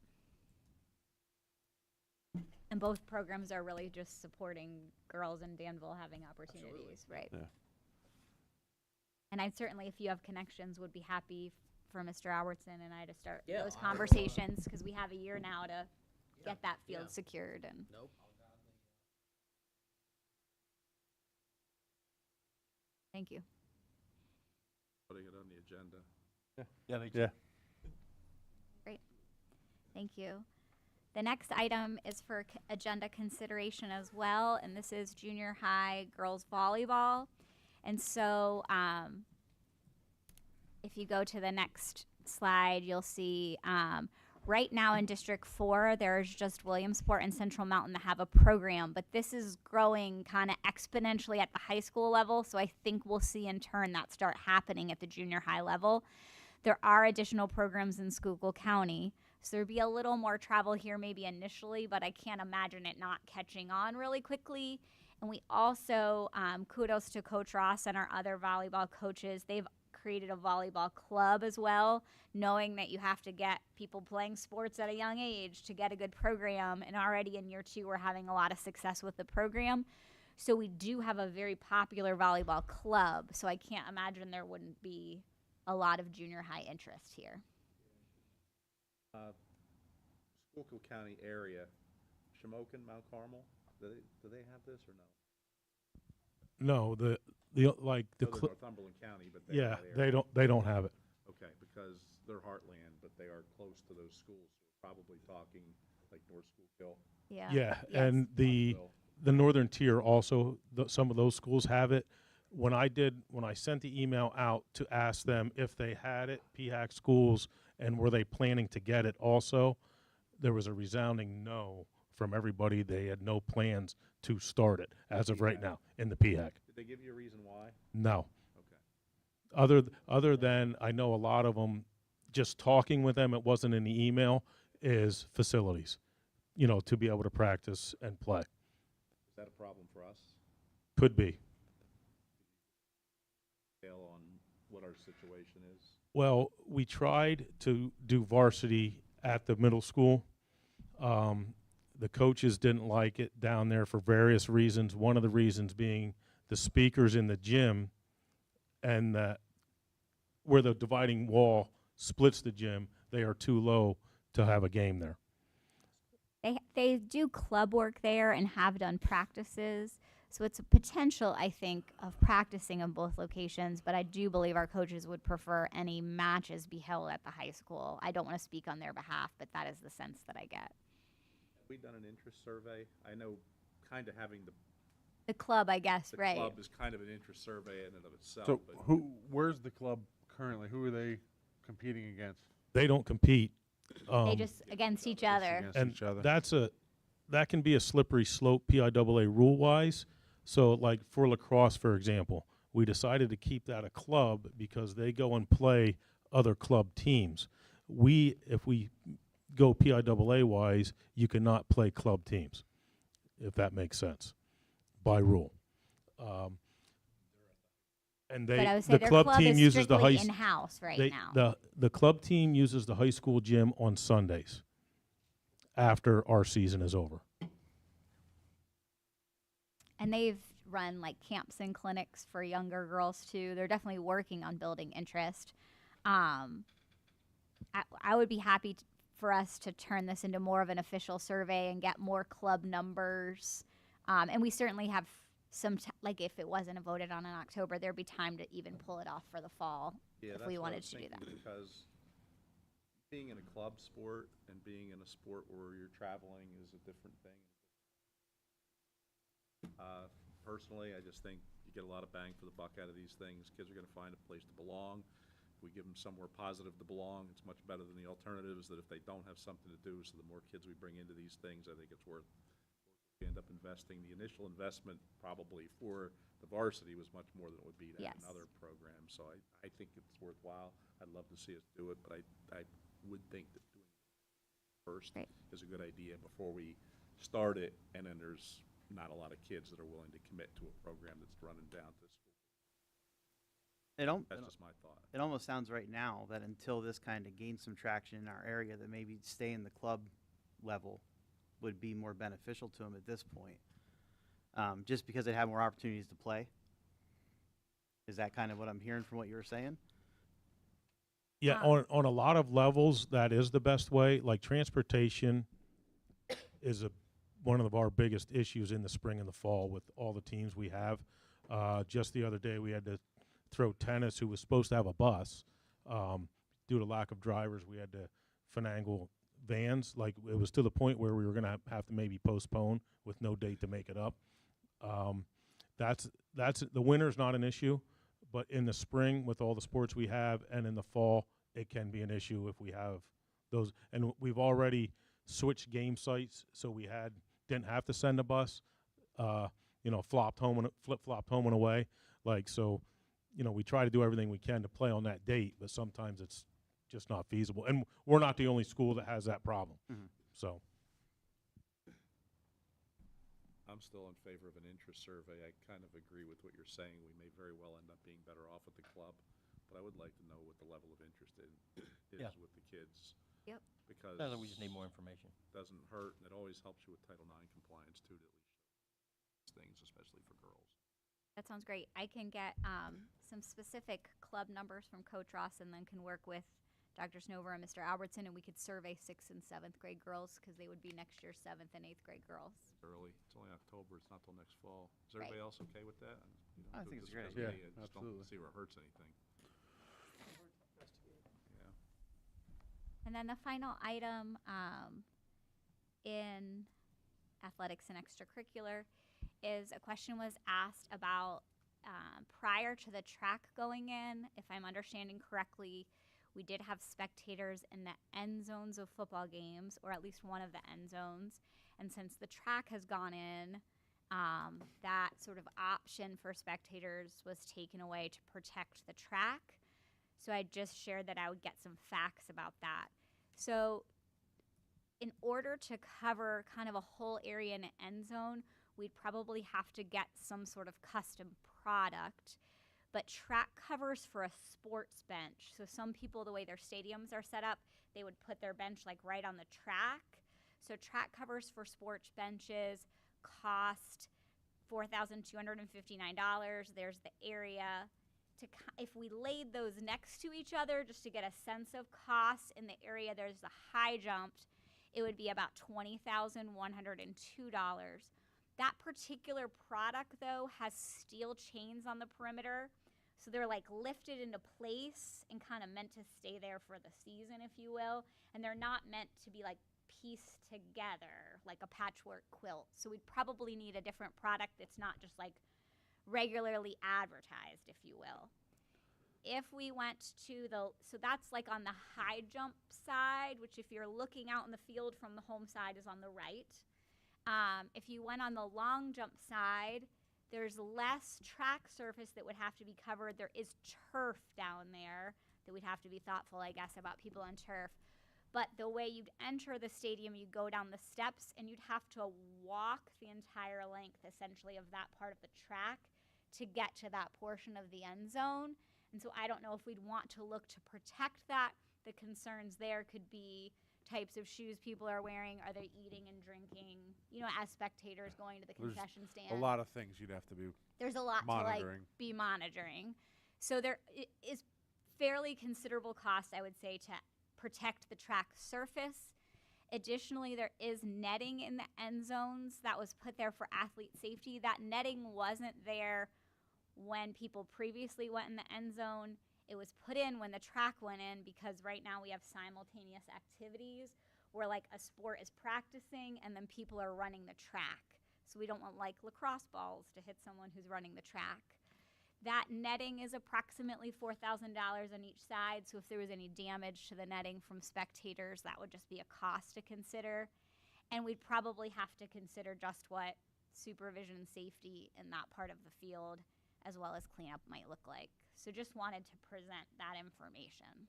And both programs are really just supporting girls in Danville having opportunities, right? Yeah. And I certainly, if you have connections, would be happy for Mr. Albertson and I to start Yeah, those I will, conversations, because we have a year now to get that field yeah. secured and. Nope. Thank you. Putting it on the agenda. yeah, me too. Yeah. Great. Thank you. The next item is for agenda consideration as well, and this is junior high girls volleyball. And so if you go to the next slide, you'll see right now in District 4, there's just Williamsport and Central Mountain that have a program, but this is growing kind of exponentially at the high school level, so I think we'll see in turn that start happening at the junior high level. There are additional programs in Schuylkill County, so there'd be a little more travel here maybe initially, but I can't imagine it not catching on really quickly. And we also, kudos to Coach Ross and our other volleyball coaches, they've created a volleyball club as well, knowing that you have to get people playing sports at a young age to get a good program. And already in year 2, we're having a lot of success with the program. So we do have a very popular volleyball club. So I can't imagine there wouldn't be a lot of junior high interest here. Schuylkill County area, Shamokin, Mount Carmel, do they have this or no? No, the like the No, they're cl- Northumberland County, but they're yeah, in that area. they don't have it. Okay, because they're heartland, but they are close to those schools. So we're probably talking like North Schuylkill. Yeah. Yeah, Yes. and the northern tier also, some of those schools have it. When I sent the email out to ask them if they had it, PHAC schools, and were they planning to get it also, there was a resounding no from everybody. They had no plans to start it as of right now in the PHAC. Did they give you a reason why? No. Okay. Other than I know a lot of them, just talking with them, it wasn't in the email, is facilities, to be able to practice and play. Is that a problem for us? Could be. Dale, on what our situation is? Well, we tried to do varsity at the middle school. The coaches didn't like it down there for various reasons. One of the reasons being the speakers in the gym and where the dividing wall splits the gym, they are too low to have a game there. They do club work there and have done practices. So it's a potential, I think, of practicing in both locations, but I do believe our coaches would prefer any matches be held at the high school. I don't want to speak on their behalf, but that is the sense that I get. Have we done an interest survey? I know kind of having The club, I guess, the right. club is kind of an interest survey in and of itself. So but where's the club currently? Who are they competing against? They don't compete. They just against each other. Against And each other. that can be a slippery slope PIAA rule-wise. So, like for lacrosse, for example, we decided to keep that a club because they go and play other club teams. If we go PIAA-wise, you cannot play club teams, if that makes sense, by rule. And But I would say the their club club team is uses the strictly high in-house right now. the club team uses the high school gym on Sundays after our season is over. And they've run like camps and clinics for younger girls too. They're definitely working on building interest. I would be happy for us to turn this into more of an official survey and get more club numbers. And we certainly have some, like if it wasn't voted on in October, there'd be time to even pull it off for the fall yeah, if that's we what I wanted was to do that. thinking, because being in a club sport and being in a sport where you're traveling is a different thing. Personally, I just think you get a lot of bang for the buck out of these things. Kids are going to find a place to belong. If we give them somewhere positive to belong, it's much better than the alternatives that if they don't have something to do. So the more kids we bring into these things, I think it's worth. We end up investing. The initial investment probably for the varsity was much more than it would be to have Yes. another program. So I think it's worthwhile. I'd love to see us do it, but I would think that doing it first Right. is a good idea before we start it, and then there's not a lot of kids that are willing to commit to a program that's running down to school. That's just my thought. It almost sounds right now that until this kind of gains some traction in our area, that maybe staying the club level would be more beneficial to them at this point, just because they have more opportunities to play. Is that kind of what I'm hearing from what you were saying? Yeah, on a lot of levels, that is the best way. Like transportation is one of our biggest issues in the spring and the fall with all the teams we have. Just the other day, we had to throw tennis, who was supposed to have a bus. Due to lack of drivers, we had to finagle vans. Like, it was to the point where we were going to have to maybe postpone with no date to make it up. That's the winter's not an issue, but in the spring with all the sports we have, and in the fall, it can be an issue if we have those. And we've already switched game sites, so we didn't have to send a bus. Flip-flopped home and away. Like, so, we try to do everything we can to play on that date, but sometimes it's just not feasible. And we're not the only school that has that problem. Mhm. So. I'm still in favor of an interest survey. I kind of agree with what you're saying. We may very well end up being better off with the club, but I would like to know what the level of interest is Yeah. with the kids. Yep. Because Sounds like we just need more information. doesn't hurt, and it always helps you with Title IX compliance too, to at least show things, especially for girls. That sounds great. I can get some specific club numbers from Coach Ross, and then can work with Dr. Snover and Mr. Albertson, and we could survey 6th and 7th grade girls, because they would be next year's 7th and 8th grade girls. It's early. It's only October. It's not till next fall. Is Right. everybody else okay with that? I think it's a great idea. idea. Yeah, Just don't absolutely. see where it hurts anything. Yeah. And then the final item in athletics and extracurricular is a question was asked about prior to the track going in. If I'm understanding correctly, we did have spectators in the end zones of football games, or at least one of the end zones. And since the track has gone in, that sort of option for spectators was taken away to protect the track. So I just shared that I would get some facts about that. So in order to cover kind of a whole area in an end zone, we'd probably have to get some sort of custom product. But track covers for a sports bench. So some people, the way their stadiums are set up, they would put their bench like right on the track. So track covers for sports benches cost $4,259. There's the area. If we laid those next to each other just to get a sense of cost, in the area there's the high jumped, it would be about $20,102. That particular product, though, has steel chains on the perimeter. So they're like lifted into place and kind of meant to stay there for the season, if you will. And they're not meant to be like pieced together like a patchwork quilt. So we'd probably need a different product that's not just like regularly advertised, if you will. If we went to so that's like on the high jump side, which if you're looking out in the field from the home side is on the right. If you went on the long jump side, there's less track surface that would have to be covered. There is turf down there that we'd have to be thoughtful, I guess, about people on turf. But the way you'd enter the stadium, you go down the steps, and you'd have to walk the entire length, essentially, of that part of the track to get to that portion of the end zone. And so I don't know if we'd want to look to protect that. The concerns there could be types of shoes people are wearing. Are they eating and drinking, as spectators going to the There's concession stand? A lot of things you'd have to be There's a lot monitoring. to be monitoring. So there is fairly considerable cost, I would say, to protect the track surface. Additionally, there is netting in the end zones that was put there for athlete safety. That netting wasn't there when people previously went in the end zone. It was put in when the track went in, because right now we have simultaneous activities where like a sport is practicing and then people are running the track. So we don't want like lacrosse balls to hit someone who's running the track. That netting is approximately $4,000 on each side. So if there was any damage to the netting from spectators, that would just be a cost to consider. And we'd probably have to consider just what supervision and safety in that part of the field as well as cleanup might look like. So just wanted to present that information.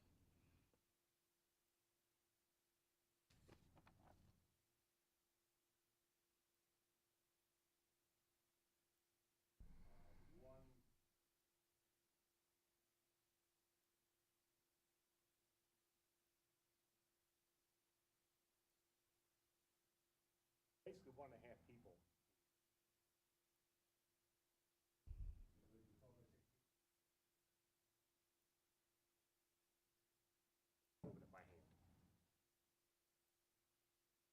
basically 1.5 people. Moving it by hand.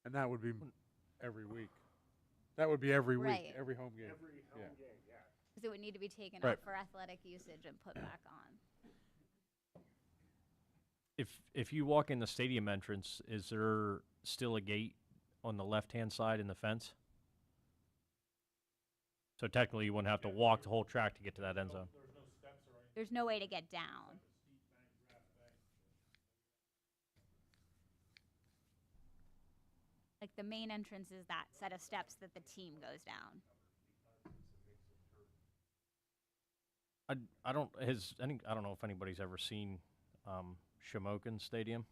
And that would be every week. That would be every week, Right. every home game. Every home Yeah. game, yeah. Because it would need to be taken Right. off for athletic usage and put back on. If you walk in the stadium entrance, is there still a gate on the left-hand side in the fence? So technically, you wouldn't have to walk the whole track to get to that end zone. There's no way to get down. Like the main entrance is that set of steps that the team goes down. I don't know if anybody's ever seen Shamokin Stadium.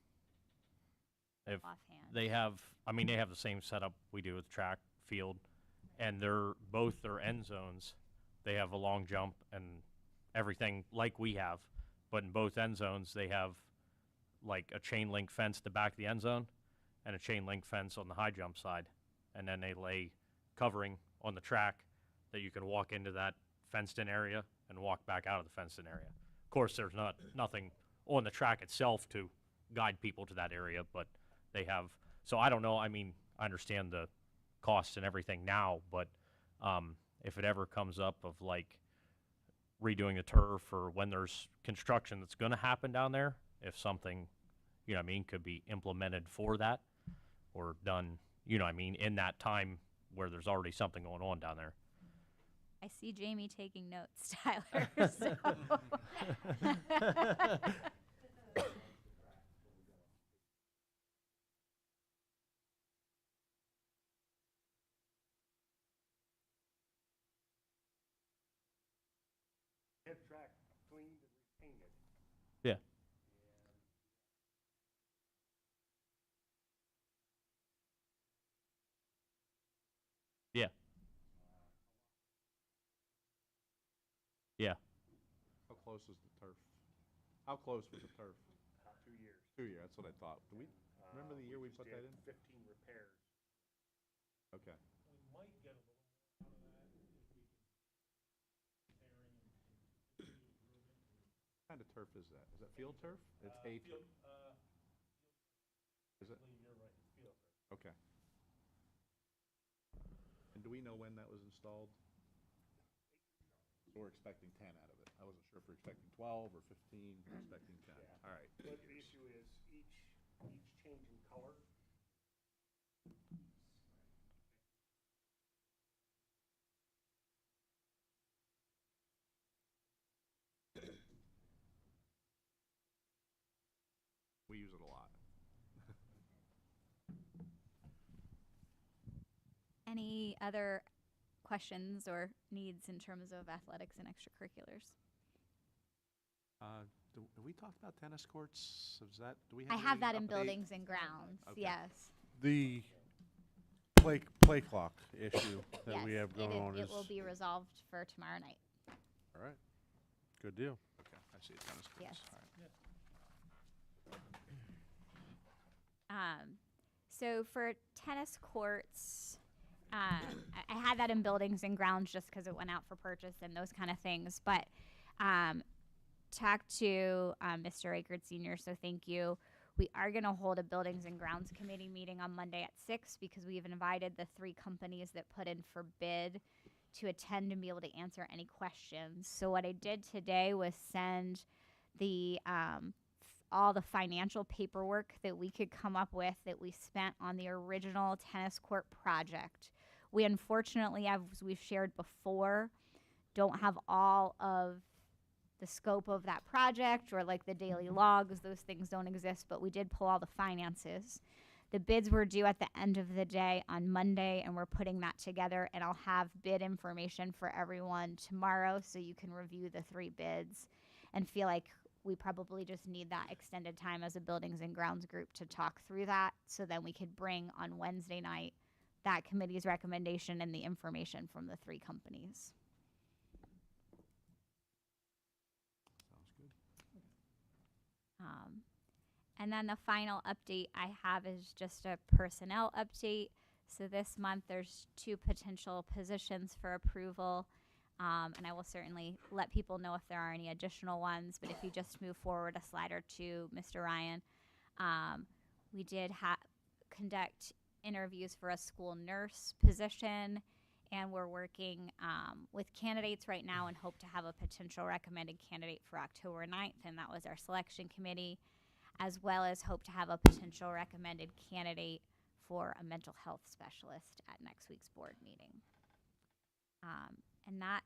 If Offhand. they have the same setup we do with track field, and both their end zones, they have a long jump and everything like we have, but in both end zones they have like a chain link fence to the back of the end zone and a chain link fence on the high jump side, and then they lay covering on the track that you can walk into that fenced in area and walk back out of the fenced in area. Of course, there's nothing on the track itself to guide people to that area, but they have. So I don't know. I mean, I understand the costs and everything now, but if it ever comes up of like redoing the turf or when there's construction that's going to happen down there, if something, you know what I mean, could be implemented for that or done, you know what I mean, in that time where there's already something going on down there. I see Jamie taking notes, Tyler. So. Head track cleaned and repainted. Yeah. Yeah. Yeah. How close is the turf? How close was the turf? 2 years. 2 years, that's what I thought. Do we remember the year we just put did that in? 15 repairs. Okay. We might get a little more out of that if we can tearing and continue improving. What kind of turf is that? Is that field turf? It's hay turf. Is it? You're right, it's field turf. Okay. And do we know when that was installed? So we're expecting 10 out of it. I wasn't sure if we're expecting 12 or 15. We're expecting 10. Yeah. All right. But the issue is each change in color. We use it a lot. Any other questions or needs in terms of athletics and extracurriculars? Do we talk about tennis courts? Is that, do we I have have any that in update? buildings and grounds. Okay. Yes. The play clock issue that Yes. we have going on it is, will be resolved for tomorrow night. all right, good deal. Okay, I see it, tennis courts. Yes. All right. So for tennis courts, I had that in buildings and grounds just because it went out for purchase and those kind of things. But talked to Mr. Akert Sr., so thank you. We are going to hold a buildings and grounds committee meeting on Monday at 6 because we've invited the 3 companies that put in for bid to attend and be able to answer any questions. So what I did today was send the all the financial paperwork that we could come up with that we spent on the original tennis court project. We unfortunately, as we've shared before, don't have all of the scope of that project or like the daily logs. Those things don't exist, but we did pull all the finances. The bids were due at the end of the day on Monday, and we're putting that together, and I'll have bid information for everyone tomorrow so you can review the 3 bids and feel like we probably just need that extended time as a buildings and grounds group to talk through that, so then we could bring on Wednesday night that committee's recommendation and the information from the 3 companies. Sounds good. And then the final update I have is just a personnel update. So this month, there's 2 potential positions for approval. And I will certainly let people know if there are any additional ones. But if you just move forward a slide or two, Mr. Ryan, we did conduct interviews for a school nurse position, and we're working with candidates right now and hope to have a potential recommended candidate for October 9th, and that was our selection committee, as well as hope to have a potential recommended candidate for a mental health specialist at next week's board meeting. And that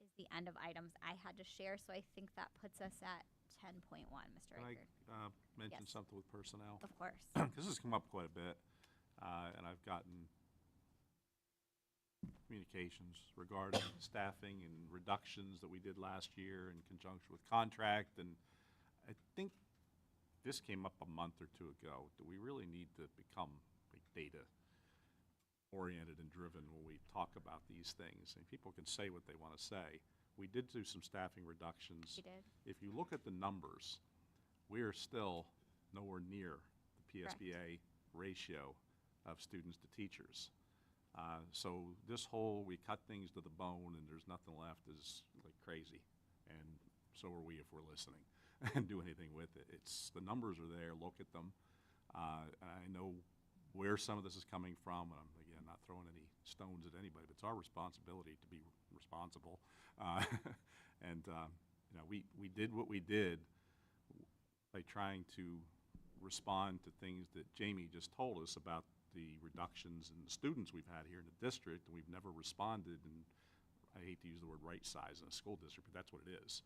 is the end of items I had to share, so I think that puts us at 10.1, Mr. Can Riker. I mention Yes. something with personnel? Of course. Because this has come up quite a bit, and I've gotten communications regarding staffing and reductions that we did last year in conjunction with contract, and I think this came up a month or two ago. Do we really need to become like data-oriented and driven when we talk about these things? And people can say what they want to say. We did do some staffing reductions. We did. If you look at the numbers, we are still nowhere near the PSBA ratio of students to teachers. So this whole we cut things to the bone and there's nothing left is like crazy, and so are we if we're listening and do anything with it. It's the numbers are there. Look at them. I know where some of this is coming from, and I'm again not throwing any stones at anybody, but it's our responsibility to be responsible. And you know, we did what we did by trying to respond to things that Jamie just told us about the reductions in the students we've had here in the district, and we've never responded, and I hate to use the word right size in a school district, but that's what it is,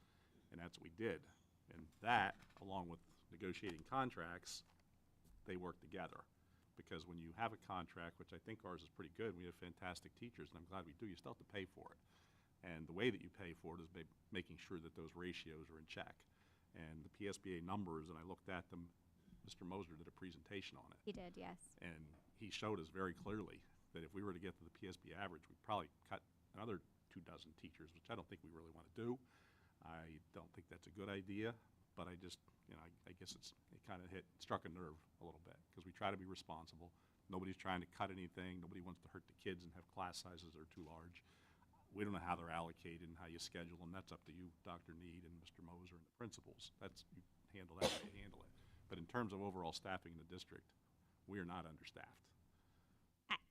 and that's what we did. And that, along with negotiating contracts, they work together. Because when you have a contract, which I think ours is pretty good, we have fantastic teachers, and I'm glad we do, you still have to pay for it. And the way that you pay for it is by making sure that those ratios are in check. And the PSBA numbers, and I looked at them, Mr. Moser did a presentation on it. He did, yes. And he showed us very clearly that if we were to get to the PSB average, we'd probably cut another 24 teachers, which I don't think we really want to do. I don't think that's a good idea, but I just, you know, I guess it kind of struck a nerve a little bit, because we try to be responsible. Nobody's trying to cut anything. Nobody wants to hurt the kids and have class sizes that are too large. We don't know how they're allocated and how you schedule them. That's up to you, Dr. Need and Mr. Moser and the principals. That's, you handle that how you handle it. But in terms of overall staffing in the district, we are not understaffed.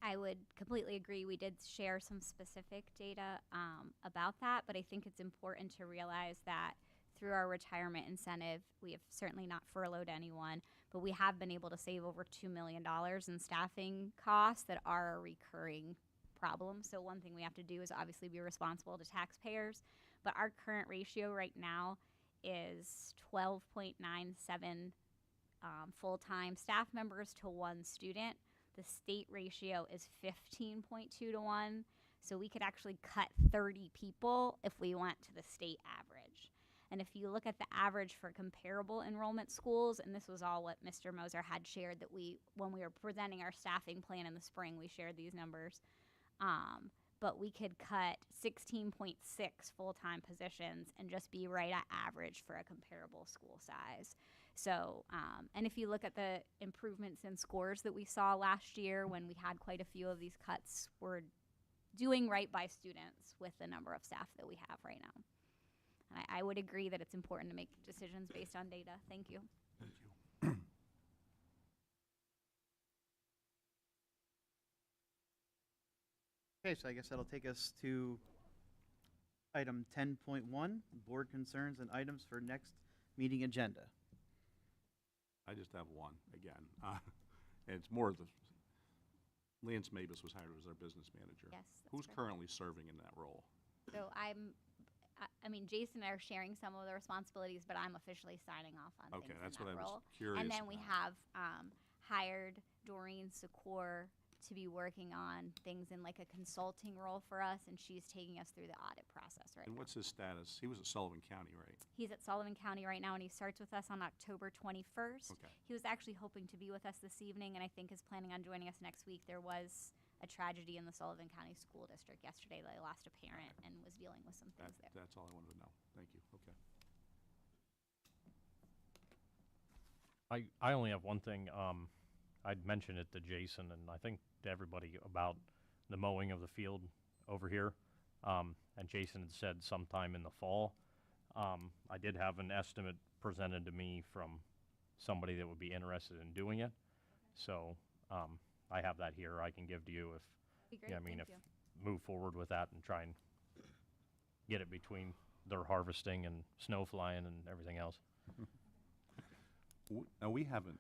I would completely agree. We did share some specific data about that, but I think it's important to realize that through our retirement incentive, we have certainly not furloughed anyone, but we have been able to save over $2 million in staffing costs that are a recurring problem. So one thing we have to do is obviously be responsible to taxpayers, but our current ratio right now is 12.97 full-time staff members to 1 student. The state ratio is 15.2 to 1, so we could actually cut 30 people if we went to the state average. And if you look at the average for comparable enrollment schools, and this was all what Mr. Moser had shared, that when we were presenting our staffing plan in the spring, we shared these numbers. But we could cut 16.6 full-time positions and just be right at average for a comparable school size. So, and if you look at the improvements in scores that we saw last year when we had quite a few of these cuts, we're doing right by students with the number of staff that we have right now. And I would agree that it's important to make decisions based on data. Thank you. Thank you. Okay, so I guess that'll take us to item 10.1, board concerns and items for next meeting agenda. I just have one, again. And it's more of the, Lance Mabus was hired as our business manager. Yes, that's Who's correct. currently serving in that role? So I mean, Jason and I are sharing some of the responsibilities, but I'm officially signing off on Okay, things that's in what that I was role. curious And then we about. have hired Doreen Secor to be working on things in like a consulting role for us, and she's taking us through the audit process right And now. what's his status? He was at Sullivan County, right? He's at Sullivan County right now, and he starts with us on October 21st. Okay. He was actually hoping to be with us this evening, and I think is planning on joining us next week. There was a tragedy in the Sullivan County School District yesterday. They lost a parent and was dealing with some things there. That's all I wanted to know. Thank you. Okay. I only have one thing. I'd mentioned it to Jason and I think to everybody about the mowing of the field over here. And Jason had said sometime in the fall. I did have an estimate presented to me from somebody that would be interested in doing it. So, I have that here I can give to you if, Be great, yeah, I mean, thank if, you. move forward with that and try and get it between their harvesting and snow flying and everything else. Now, we haven't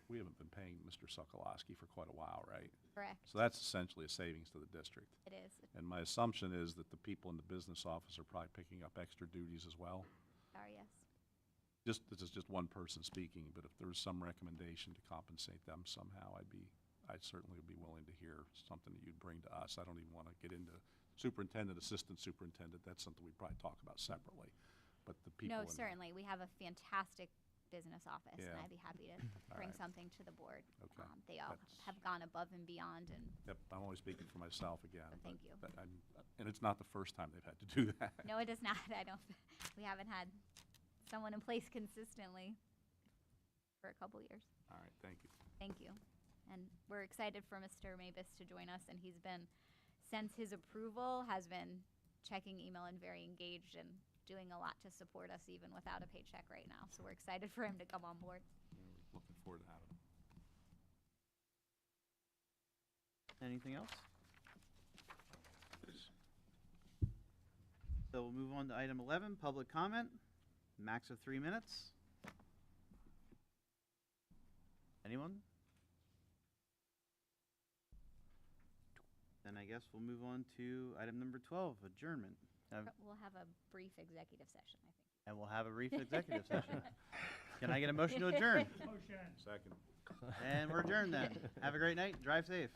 been paying Mr. Sokolowski for quite a while, right? Correct. So that's essentially a savings to the district. It is. And my assumption is that the people in the business office are probably picking up extra duties as well. Sorry, yes. This is just one person speaking, but if there was some recommendation to compensate them somehow, I certainly would be willing to hear something that you'd bring to us. I don't even want to get into superintendent, assistant superintendent. That's something we'd probably talk about separately. But the people. No, in the- certainly. We have a fantastic business office, and Yeah. I'd be happy to bring right. something to the board. Okay. They all That's- have gone above and beyond, and Yep, I'm only speaking for myself again. Oh, thank you. But and it's not the first time they've had to do that. no, it is not. We haven't had someone in place consistently for a couple years. All right, thank you. Thank you. And we're excited for Mr. Mabus to join us, and he's been, since his approval, has been checking email and very engaged and doing a lot to support us even without a paycheck right now. So we're excited for him to come on board. Yeah, we're looking forward to having them. Anything else? So we'll move on to item 11, public comment, max of 3 minutes. Anyone? Then I guess we'll move on to item number 12, adjournment. We'll have a brief executive session, I think. And we'll have a brief executive session. Can I get a motion to adjourn? Motion. Second. And we're adjourned then. Have a great night. Drive safe.